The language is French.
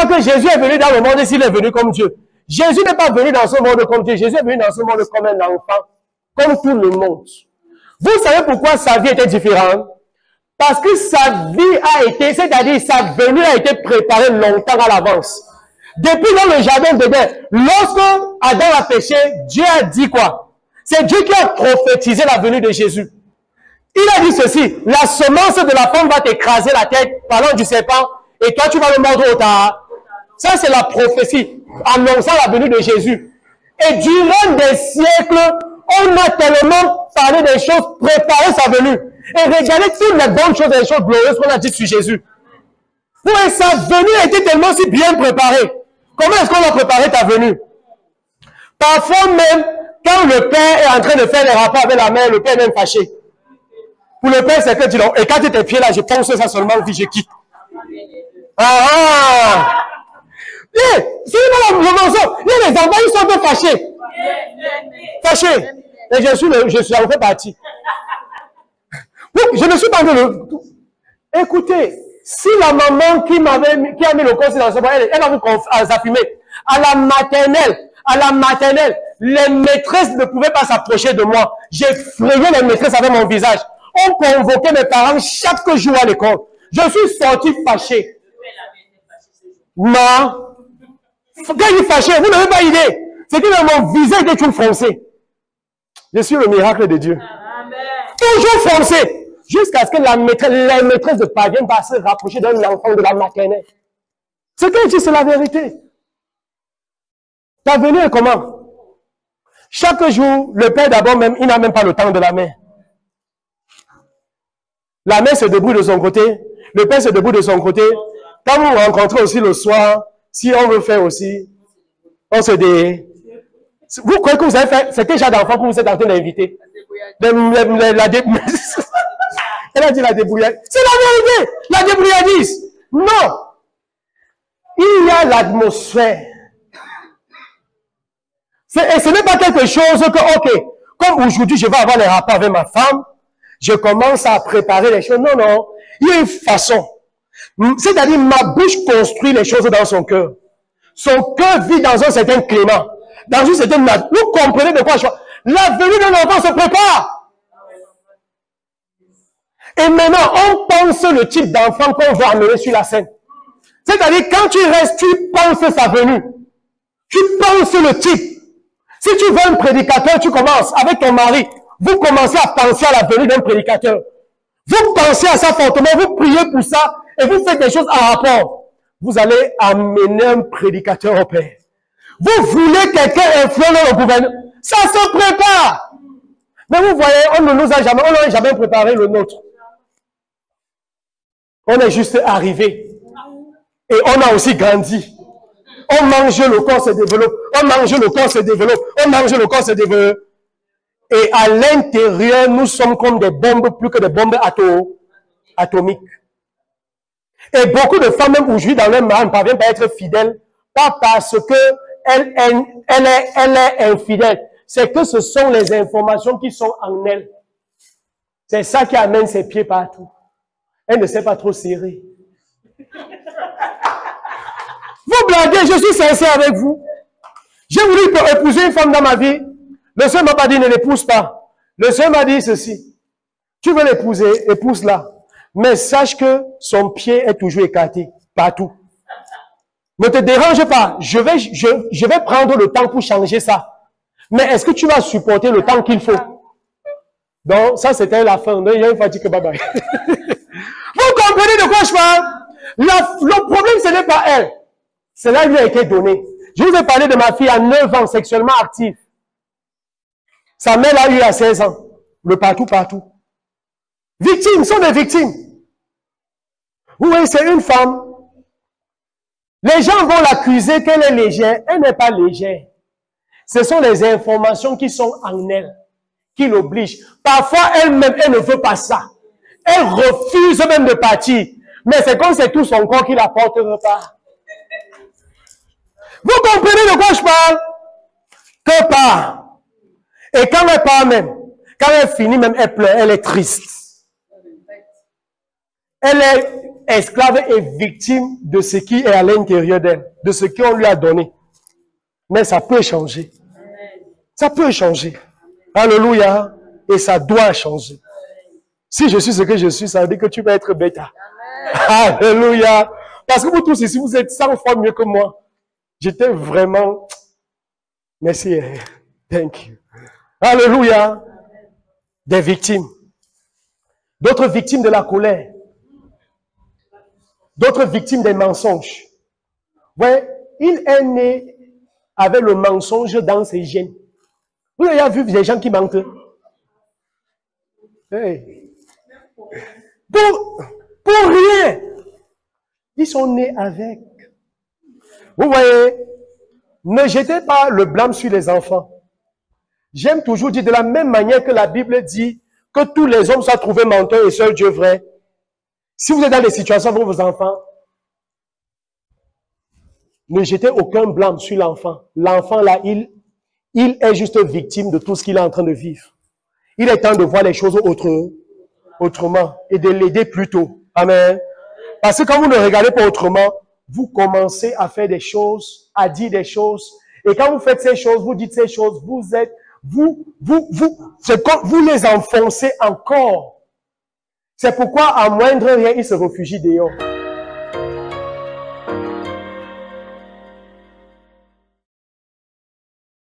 pas que Jésus est venu dans le monde s'il est venu comme Dieu. Jésus n'est pas venu dans ce monde comme Dieu. Jésus est venu dans ce monde comme un enfant, comme tout le monde. Vous savez pourquoi sa vie était différente? Parce que sa vie a été, c'est-à-dire sa venue a été préparée longtemps à l'avance. Depuis dans le jardin d'Éden, lorsque Adam a péché, Dieu a dit quoi? C'est Dieu qui a prophétisé la venue de Jésus. Il a dit ceci, la semence de la femme va t'écraser la tête, parlant du serpent, et toi tu vas le mordre au tard. Ça c'est la prophétie, annonçant la venue de Jésus. Et durant des siècles, on a tellement parlé des choses, préparé sa venue. Et regardez toutes les bonnes choses et les choses glorieuses qu'on a dites sur Jésus. Oui, sa venue a été tellement si bien préparée. Comment est-ce qu'on a préparé ta venue? Parfois même, quand le père est en train de faire les rapports avec la mère, le père est même fâché. Pour le père, c'est que tu l'as. Et quand tu tes pieds là, je pense ça seulement, puis je quitte. C'est pas le mensonge. Les enfants, ils sont un peu fâchés. Fâchés. Et je suis en fait partie. Je ne suis pas de Écoutez, si la maman qui a mis le conseil dans ce bois, elle va vous affumer. À la maternelle, les maîtresses ne pouvaient pas s'approcher de moi. J'ai frayé les maîtresses avec mon visage. On convoquait mes parents chaque jour à l'école. Je suis sorti fâché. Quand je suis fâché, vous n'avez pas idée. C'est que mon visage était toujours foncé. Je suis le miracle de Dieu. Amen. Toujours foncé. Jusqu'à ce que les maîtresses ne parviennent pas à se rapprocher d'un enfant de la maternelle. Ce que je dis, c'est la vérité. Ta venue est comment? Chaque jour, le père d'abord même, il n'a même pas le temps de la mère. La mère se débrouille de son côté, le père se débrouille de son côté. Quand vous vous rencontrez aussi le soir, si on veut faire aussi, on se dit, vous croyez que vous avez fait, c'est quel genre d'enfant que vous êtes en train d'inviter? Elle a dit la débrouillardise. C'est la vérité, la débrouillardise. Non. Il y a l'atmosphère. Et ce n'est pas quelque chose que, ok, comme aujourd'hui je vais avoir les rapports avec ma femme, je commence à préparer les choses. Non, non. Il y a une façon. C'est-à-dire, ma bouche construit les choses dans son cœur. Son cœur vit dans un certain climat. Dans une certaine nature. Vous comprenez de quoi je parle? La venue d'un enfant se prépare. Et maintenant, on pense le type d'enfant qu'on va amener sur la scène. C'est-à-dire, quand tu restes, tu penses sa venue. Tu penses le type. Si tu veux un prédicateur, tu commences avec ton mari. Vous commencez à penser à la venue d'un prédicateur. Vous pensez à ça fortement, vous priez pour ça, et vous faites des choses en rapport. Vous allez amener un prédicateur au Père. Vous voulez quelqu'un influent dans le gouvernement. Ça se prépare. Mais vous voyez, on n'a jamais préparé le nôtre. On est juste arrivé. Et on a aussi grandi. On mange, le corps se développe. On mange, le corps se développe. On mange, le corps se développe. Et à l'intérieur, nous sommes comme des bombes, plus que des bombes atomiques. Et beaucoup de femmes, même aujourd'hui, dans leur mari, ne parviennent pas à être fidèles, pas parce que elle est infidèle. C'est que ce sont les informations qui sont en elle. C'est ça qui amène ses pieds partout. Elle ne sait pas trop serrer. Vous blaguez, je suis sincère avec vous. J'ai voulu épouser une femme dans ma vie. Le Seigneur m'a pas dit ne l'épouse pas. Le Seigneur m'a dit ceci. Tu veux l'épouser, épouse-la. Mais sache que son pied est toujours écarté, partout. Ne te dérange pas. Je vais prendre le temps pour changer ça. Mais est-ce que tu vas supporter le temps qu'il faut? Donc, ça c'était la fin. Donc, il y a une fois dit que bye bye. Vous comprenez de quoi je parle? Le problème, ce n'est pas elle. Cela lui a été donné. Je vous ai parlé de ma fille à 9 ans, sexuellement active. Sa mère l'a eu à 16 ans. Le partout. Victimes, sont des victimes. Vous voyez, c'est une femme. Les gens vont l'accuser qu'elle est légère. Elle n'est pas légère. Ce sont les informations qui sont en elle, qui l'obligent. Parfois, elle-même, elle ne veut pas ça. Elle refuse même de partir. Mais c'est comme c'est tout son corps qui la porte pas. Vous comprenez de quoi je parle? Que part. Et quand elle part même, quand elle finit même, elle pleure, elle est triste. Elle est esclave et victime de ce qui est à l'intérieur d'elle, de ce qu'on lui a donné. Mais ça peut changer. Ça peut changer. Alléluia. Et ça doit changer. Si je suis ce que je suis, ça veut dire que tu vas être bêta. Alléluia. Parce que vous tous ici, vous êtes 100 fois mieux que moi. J'étais vraiment... Merci. Thank you. Alléluia. Des victimes. D'autres victimes de la colère. D'autres victimes des mensonges. Ouais, il est né avec le mensonge dans ses gènes. Vous avez vu des gens qui mentent? Hey. Pour rien. Ils sont nés avec. Vous voyez, ne jetez pas le blâme sur les enfants. J'aime toujours dire de la même manière que la Bible dit que tous les hommes soient trouvés menteurs et seul Dieu vrai. Si vous êtes dans des situations avec vos enfants, ne jetez aucun blâme sur l'enfant. L'enfant là, il est juste victime de tout ce qu'il est en train de vivre. Il est temps de voir les choses autrement et de l'aider plus tôt. Amen. Parce que quand vous ne regardez pas autrement, vous commencez à faire des choses, à dire des choses. Et quand vous faites ces choses, vous dites ces choses, vous les enfoncez encore. C'est pourquoi, à moindre rien, ils se réfugient dehors.